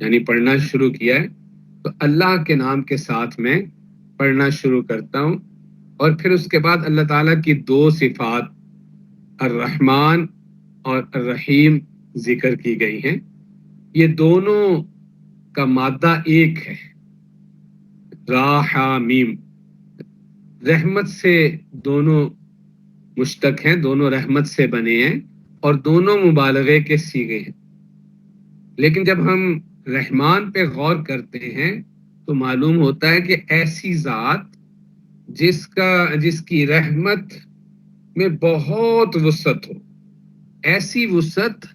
یعنی پڑھنا شروع کیا ہے تو اللہ کے نام کے ساتھ میں پڑھنا شروع کرتا ہوں، اور پھر اس کے بعد اللہ تعالیٰ کی دو صفات الرحمن اور الرحیم ذکر کی گئی ہیں. یہ دونوں کا مادہ ایک ہے، راحمیم، رحمت سے دونوں مشتق ہیں، دونوں رحمت سے بنے ہیں اور دونوں مبالغے کے صیغے ہیں. لیکن جب ہم رحمان پہ غور کرتے ہیں تو معلوم ہوتا ہے کہ ایسی ذات جس کی رحمت میں بہت وسعت ہو، ایسی وسعت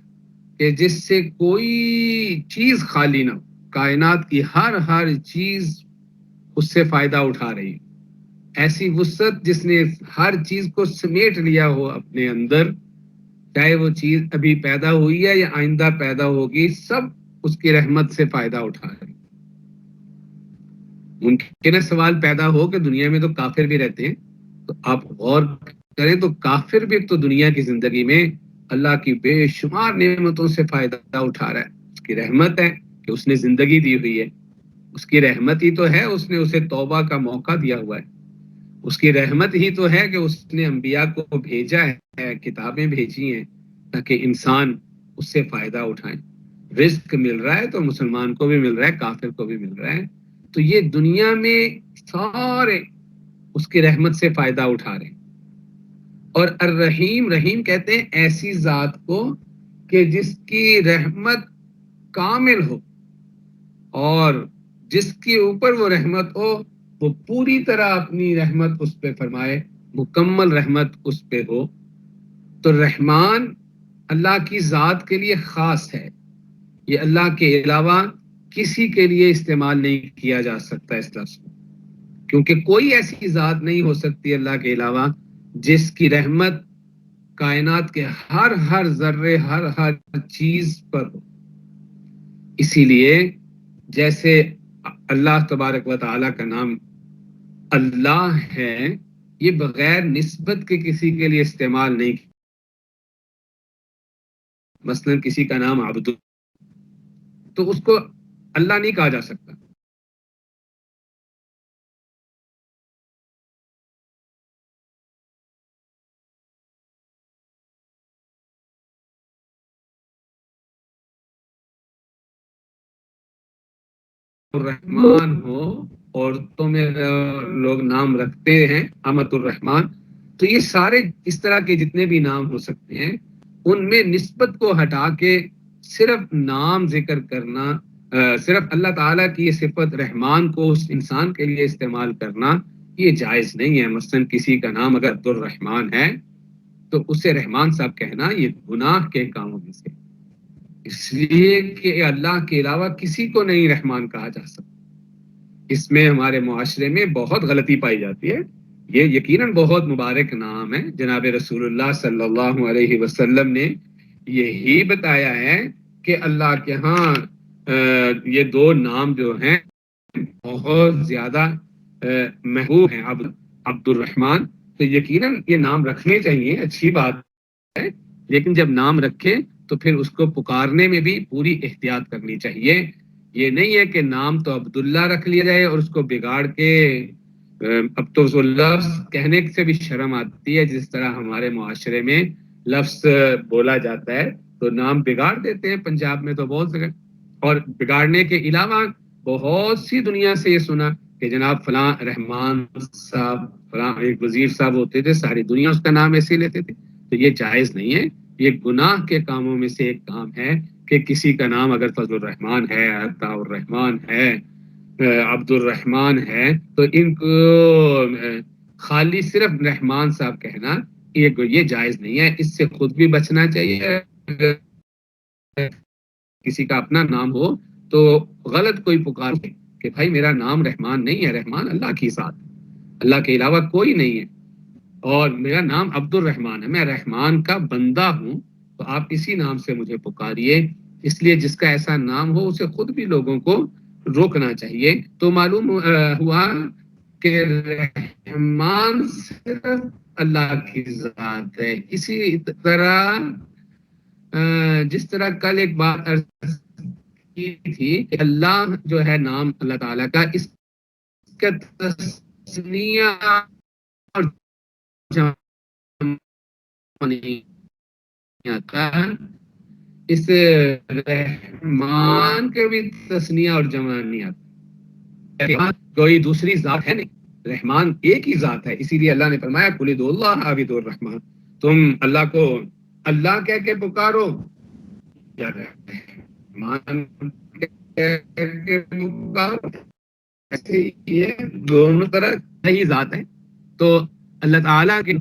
کہ جس سے کوئی چیز خالی نہ ہو، کائنات کی ہر چیز اس سے فائدہ اٹھا رہی ہے. ایسی وسعت جس نے ہر چیز کو سمیٹ لیا ہو اپنے اندر، چاہے وہ چیز ابھی پیدا ہوئی ہے یا آئندہ پیدا ہوگی، سب اس کی رحمت سے فائدہ اٹھا رہے ہیں. ممکن ہے سوال پیدا ہو کہ دنیا میں تو کافر بھی رہتے ہیں، تو آپ غور کریں تو کافر بھی تو دنیا کی زندگی میں اللہ کی بے شمار نعمتوں سے فائدہ اٹھا رہا ہے. اس کی رحمت ہے کہ اس نے زندگی دی ہوئی ہے، اس کی رحمت ہی تو ہے اس نے اسے توبہ کا موقع دیا ہوا ہے، اس کی رحمت ہی تو ہے کہ اس نے انبیاء کو بھیجا ہے، کتابیں بھیجی ہیں تاکہ انسان اس سے فائدہ اٹھائیں. رزق مل رہا ہے تو مسلمان کو بھی مل رہا ہے، کافر کو بھی مل رہا ہے. تو یہ دنیا میں سارے اس کی رحمت سے فائدہ اٹھا رہے ہیں. اور الرحیم، رحیم کہتے ہیں ایسی ذات کو کہ جس کی رحمت کامل ہو، اور جس کے اوپر وہ رحمت ہو وہ پوری طرح اپنی رحمت اس پہ فرمائے، مکمل رحمت اس پہ ہو. تو رحمان اللہ کی ذات کے لیے خاص ہے، یہ اللہ کے علاوہ کسی کے لیے استعمال نہیں کیا جا سکتا اس لفظ کو، کیونکہ کوئی ایسی ذات نہیں ہو سکتی اللہ کے علاوہ جس کی رحمت کائنات کے ہر ذرے ہر چیز پر ہو. اسی لیے جیسے اللہ تبارک و تعالیٰ کا نام اللہ ہے، یہ بغیر نسبت کے کسی کے لیے استعمال نہیں کیا. مثلا کسی کا نام عبد تو اس کو اللہ نہیں کہا جا سکتا. الرحمن ہو، عورتوں میں لوگ نام رکھتے ہیں امت الرحمن، تو یہ سارے اس طرح کے جتنے بھی نام ہو سکتے ہیں ان میں نسبت کو ہٹا کے صرف نام ذکر کرنا، صرف اللہ تعالیٰ کی یہ صفت رحمان کو اس انسان کے لیے استعمال کرنا یہ جائز نہیں ہے. مثلا کسی کا نام اگر عبد الرحمن ہے تو اسے رحمان صاحب کہنا یہ گناہ کے کاموں میں سے، اس لیے کہ اللہ کے علاوہ کسی کو نہیں رحمان کہا جا سکتا. اس میں ہمارے معاشرے میں بہت غلطی پائی جاتی ہے. یہ یقیناً بہت مبارک نام ہے، جناب رسول اللہ صلی اللہ علیہ وسلم نے یہی بتایا ہے کہ اللہ کے ہاں یہ دو نام جو ہیں بہت زیادہ محبوب ہیں، عبد الرحمن. تو یقیناً یہ نام رکھنے چاہیے، اچھی بات ہے، لیکن جب نام رکھے تو پھر اس کو پکارنے میں بھی پوری احتیاط کرنی چاہیے. یہ نہیں ہے کہ نام تو عبداللہ رکھ لیا جائے اور اس کو بگاڑ کے، اب تو وہ لفظ کہنے سے بھی شرم آتی ہے، جس طرح ہمارے معاشرے میں لفظ بولا جاتا ہے تو نام بگاڑ دیتے ہیں. پنجاب میں تو بہت جگہ، اور بگاڑنے کے علاوہ بہت سی دنیا سے یہ سنا کہ جناب فلاں رحمان صاحب، فلاں ایک وزیر صاحب ہوتے تھے، ساری دنیا اس کا نام ایسے لیتے تھے. تو یہ جائز نہیں ہے، یہ گناہ کے کاموں میں سے ایک کام ہے کہ کسی کا نام اگر فضل الرحمان ہے، عطا الرحمان ہے، عبد الرحمان ہے، تو ان کو خالی صرف رحمان صاحب کہنا یہ جائز نہیں ہے. اس سے خود بھی بچنا چاہیے. کسی کا اپنا نام ہو تو غلط کوئی پکار کہ بھائی میرا نام رحمان نہیں ہے، رحمان اللہ کی ذات، اللہ کے علاوہ کوئی نہیں ہے، اور میرا نام عبد الرحمان ہے، میں رحمان کا بندہ ہوں، تو آپ اسی نام سے مجھے پکاریے. اس لیے جس کا ایسا نام ہو اسے خود بھی لوگوں کو روکنا چاہیے. تو معلوم ہوا کہ رحمان صرف اللہ کی ذات ہے. اسی طرح جس طرح کل ایک بات تھی کہ اللہ جو ہے نام اللہ تعالیٰ کا، اس کا تسنیہ اور جمع نہیں آتا، اس رحمان کے بھی تسنیہ اور جمع نہیں آتا. کوئی دوسری ذات ہے نہیں، رحمان ایک ہی ذات ہے. اسی لیے اللہ نے فرمایا قل ادعوا اللہ عبد الرحمان، تم اللہ کو اللہ کہہ کے پکارو یا رحمان کہہ کے پکارو. ایسے یہ دونوں طرح صحیح ذات ہے. تو اللہ تعالیٰ کے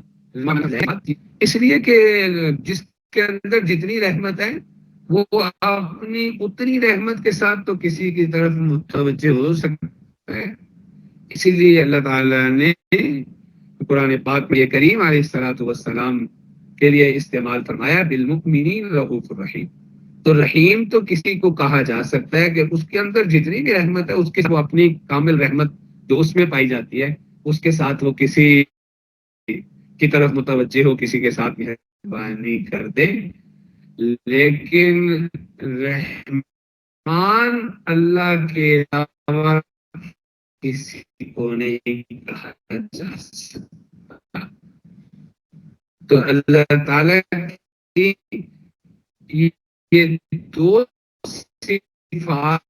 اس لیے کہ جس کے اندر جتنی رحمت ہے وہ اپنی اتنی رحمت کے ساتھ تو کسی کی طرف متوجہ ہو سکتا ہے. اسی لیے اللہ تعالیٰ نے قرآن پاک میں یہ کریم علیہ الصلوۃ والسلام کے لیے استعمال فرمایا بالمؤمنین رؤوف الرحیم. تو رحیم تو کسی کو کہا جا سکتا ہے کہ اس کے اندر جتنی بھی رحمت ہے اس کے وہ اپنی کامل رحمت جو اس میں پائی جاتی ہے اس کے ساتھ وہ کسی کی طرف متوجہ ہو، کسی کے ساتھ مہربانی کر دے. لیکن رحمان اللہ کے علاوہ کسی کو نہیں کہا جا سکتا. تو اللہ تعالیٰ کی یہ دو صفات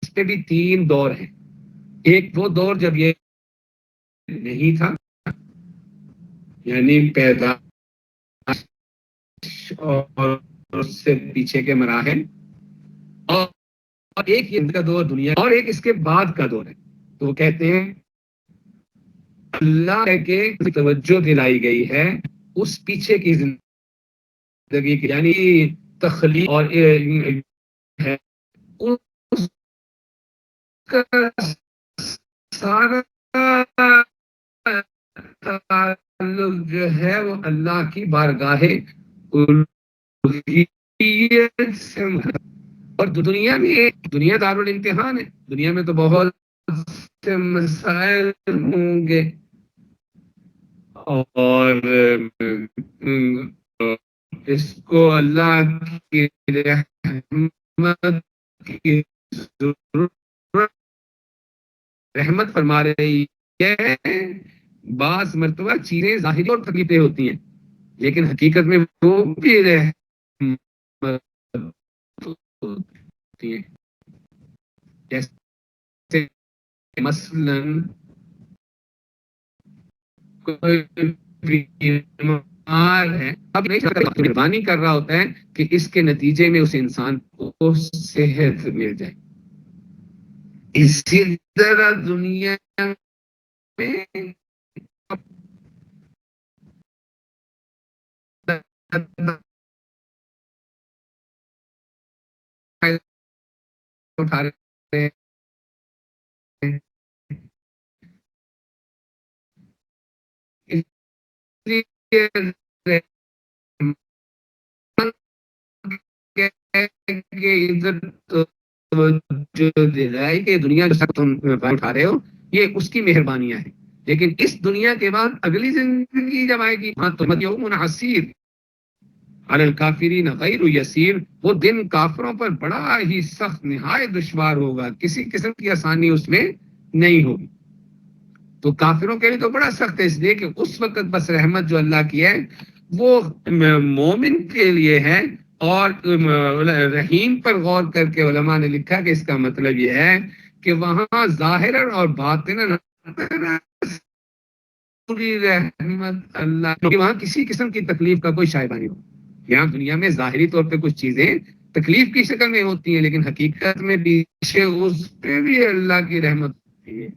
اس پہ بھی تین دور ہیں. ایک وہ دور جب یہ نہیں تھا، یعنی پیدا اور اس سے پیچھے کے مراحل، اور ایک یہ کا دور دنیا، اور ایک اس کے بعد کا دور ہے. تو وہ کہتے ہیں اللہ کے توجہ دلائی گئی ہے اس پیچھے کی زندگی کی، یعنی تخلیق اور ہے اس کا سارا تعلق جو ہے وہ اللہ کی بارگاہ الوہیت سے. اور دنیا میں دنیا دارالامتحان ہے، دنیا میں تو بہت سے مسائل ہوں گے، اور اس کو اللہ کی رحمت فرما رہی ہے. بعض مرتبہ چیزیں ظاہری اور تکلیفیں ہوتی ہیں لیکن حقیقت میں وہ بھی رحمت ہوتی ہیں. جیسے مثلاً کوئی بیمار ہے، اب مہربانی کر رہا ہوتا ہے کہ اس کے نتیجے میں اس انسان کو صحت مل جائے. اسی طرح دنیا میں اٹھا رہے ہیں دنیا جو تم اٹھا رہے ہو یہ اس کی مہربانیاں ہیں. لیکن اس دنیا کے بعد اگلی زندگی جب آئے گی یوم عسیر علی الکافرین غیر یسیر، وہ دن کافروں پر بڑا ہی سخت نہایت دشوار ہوگا، کسی قسم کی آسانی اس میں نہیں ہوگی. تو کافروں کے لیے تو بڑا سخت ہے، اس لیے کہ اس وقت بس رحمت جو اللہ کی ہے وہ مومن کے لیے ہے. اور رحیم پر غور کر کے علماء نے لکھا کہ اس کا مطلب یہ ہے کہ وہاں ظاہر اور باطن پوری رحمت اللہ، وہاں کسی قسم کی تکلیف کا کوئی شائبہ نہیں ہو. یہاں دنیا میں ظاہری طور پہ کچھ چیزیں تکلیف کی شکل میں ہوتی ہیں لیکن حقیقت میں پیچھے اس پہ بھی اللہ کی رحمت ہوتی ہے.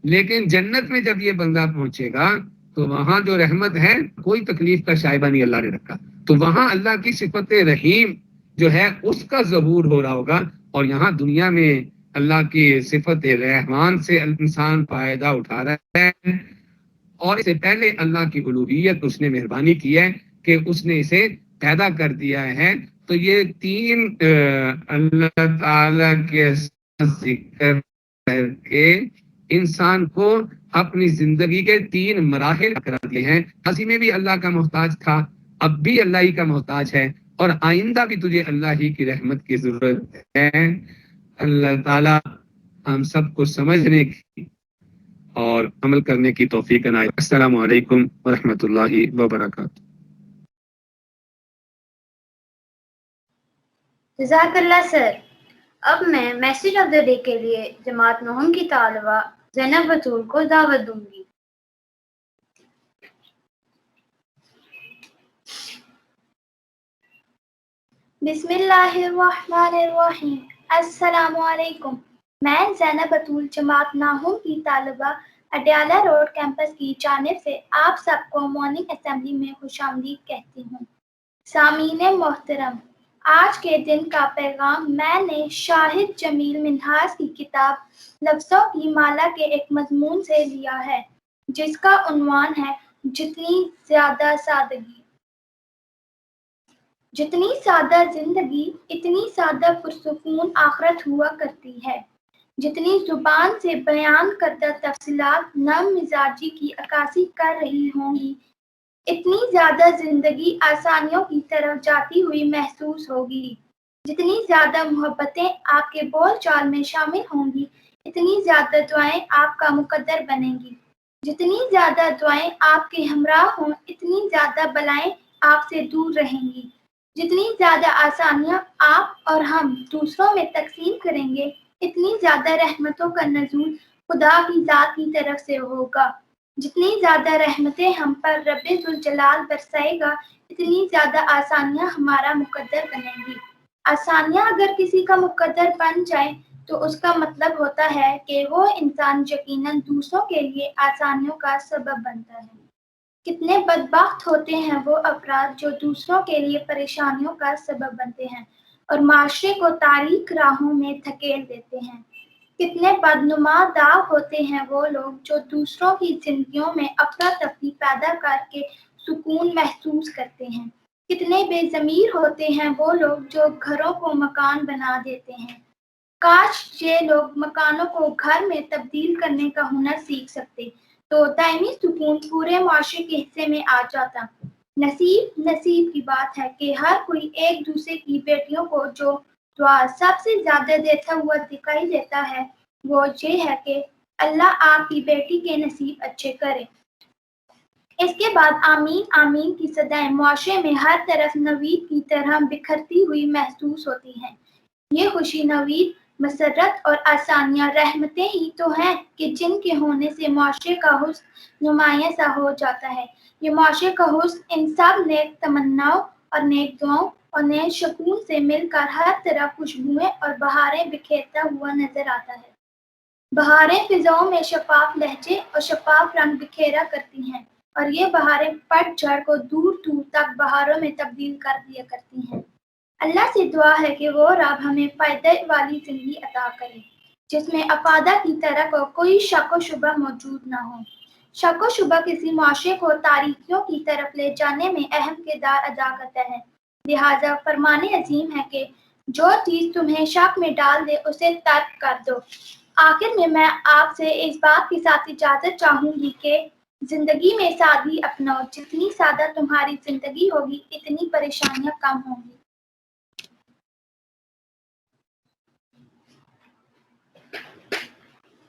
لیکن جنت میں جب یہ بندہ پہنچے گا تو وہاں جو رحمت ہے کوئی تکلیف کا شائبہ نہیں اللہ نے رکھا. تو وہاں اللہ کی صفت رحیم جو ہے اس کا ظہور ہو رہا ہوگا، اور یہاں دنیا میں اللہ کی صفت رحمان سے انسان فائدہ اٹھا رہا ہے. اور اس سے پہلے اللہ کی الوہیت اس نے مہربانی کی ہے کہ اس نے اسے پیدا کر دیا ہے. تو یہ تین اللہ تعالی کے ذکر کر کے انسان کو اپنی زندگی کے 3 مراحل کرا دیے ہیں. ماضی میں بھی اللہ کا محتاج تھا، اب بھی اللہ ہی کا محتاج ہے، اور آئندہ بھی تجھے اللہ ہی کی رحمت کی ضرورت ہے. اللہ تعالی ہم سب کو سمجھنے کی اور عمل کرنے کی توفیق عنایت. السلام علیکم ورحمۃ اللہ وبرکاتہ. جزاک اللہ سر. اب میں میسج آف دا ڈے کے لیے جماعت نہم کی طالبہ زینب بطول کو دعوت دوں گی. بسم اللہ الرحمن الرحیم. السلام علیکم. میں زینب بطول جماعت نہم کی طالبہ اڈیالہ روڈ کیمپس کی جانب سے آپ سب کو مارننگ اسمبلی میں خوش آمدید کہتی ہوں. سامعین محترم، آج کے دن کا پیغام میں نے شاہد جمیل منہاس کی کتاب لفظوں کی مالا کے ایک مضمون سے لیا ہے، جس کا عنوان ہے جتنی زیادہ سادگی. جتنی سادہ زندگی اتنی سادہ پرسکون آخرت ہوا کرتی ہے. جتنی زبان سے بیان کردہ تفصیلات نرم مزاجی کی عکاسی کر رہی ہوں گی، اتنی زیادہ زندگی آسانیوں کی طرف جاتی ہوئی محسوس ہوگی. جتنی زیادہ محبتیں آپ کے بول چال میں شامل ہوں گی، اتنی زیادہ دعائیں آپ کا مقدر بنیں گی. جتنی زیادہ دعائیں آپ کے ہمراہ ہوں، اتنی زیادہ بلائیں آپ سے دور رہیں گی. جتنی زیادہ آسانیاں آپ اور ہم دوسروں میں تقسیم کریں گے، اتنی زیادہ رحمتوں کا نزول خدا کی ذات کی طرف سے ہوگا. جتنی زیادہ رحمتیں ہم پر رب ذوالجلال برسائے گا، اتنی زیادہ آسانیاں ہمارا مقدر بنیں گی. آسانیاں اگر کسی کا مقدر بن جائیں تو اس کا مطلب ہوتا ہے کہ وہ انسان یقیناً دوسروں کے لیے آسانیوں کا سبب بنتا ہے. کتنے بدبخت ہوتے ہیں وہ افراد جو دوسروں کے لیے پریشانیوں کا سبب بنتے ہیں اور معاشرے کو تاریک راہوں میں دھکیل دیتے ہیں. کتنے بدنما داغ ہوتے ہیں وہ لوگ جو دوسروں کی زندگیوں میں افراتفری پیدا کر کے سکون محسوس کرتے ہیں. کتنے بے ضمیر ہوتے ہیں وہ لوگ جو گھروں کو مکان بنا دیتے ہیں. کاش یہ لوگ مکانوں کو گھر میں تبدیل کرنے کا ہنر سیکھ سکتے تو دائمی سکون پورے معاشرے کے حصے میں آ جاتا. نصیب کی بات ہے کہ ہر کوئی ایک دوسرے کی بیٹیوں کو جو دعا سب سے زیادہ دیتا ہوا دکھائی دیتا ہے وہ یہ ہے کہ اللہ آپ کی بیٹی کے نصیب اچھے کرے. اس کے بعد آمین آمین کی صدائیں معاشرے میں ہر طرف نوید کی طرح بکھرتی ہوئی محسوس ہوتی ہیں. یہ خوشی نوید، مسرت اور آسانیاں رحمتیں ہی تو ہیں کہ جن کے ہونے سے معاشرے کا حسن نمایاں سا ہو جاتا ہے. یہ معاشرے کا حسن ان سب نیک تمناؤں اور نیک دعاؤں اور نیک شکون سے مل کر ہر طرف خوشبوئیں اور بہاریں بکھیرتا ہوا نظر آتا ہے. بہاریں فضاؤں میں شفاف لہجے اور شفاف رنگ بکھیرا کرتی ہیں اور یہ بہاریں پت جھڑ کو دور دور تک بہاروں میں تبدیل کر دیا کرتی ہیں. اللہ سے دعا ہے کہ وہ رب ہمیں فائدہ والی زندگی عطا کرے جس میں افادہ کی طرح کوئی شک و شبہ موجود نہ ہو. شک و شبہ کسی معاشرے کو تاریکیوں کی طرف لے جانے میں اہم کردار ادا کرتا ہے. لہٰذا فرمان عظیم ہے کہ جو چیز تمہیں شک میں ڈال دے اسے ترک کر دو. آخر میں آپ سے اس بات کے ساتھ اجازت چاہوں گی کہ زندگی میں سادگی اپناؤ. جتنی سادہ تمہاری زندگی ہوگی اتنی پریشانیاں کم ہوں گی.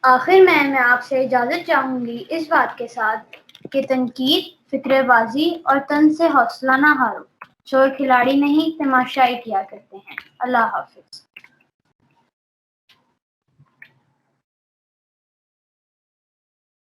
آخر میں آپ سے اجازت چاہوں گی اس بات کے ساتھ کہ تنقید، فکر بازی اور تن سے حوصلہ نہ ہارو. شور کھلاڑی نہیں تماشائی کیا کرتے ہیں. اللہ حافظ.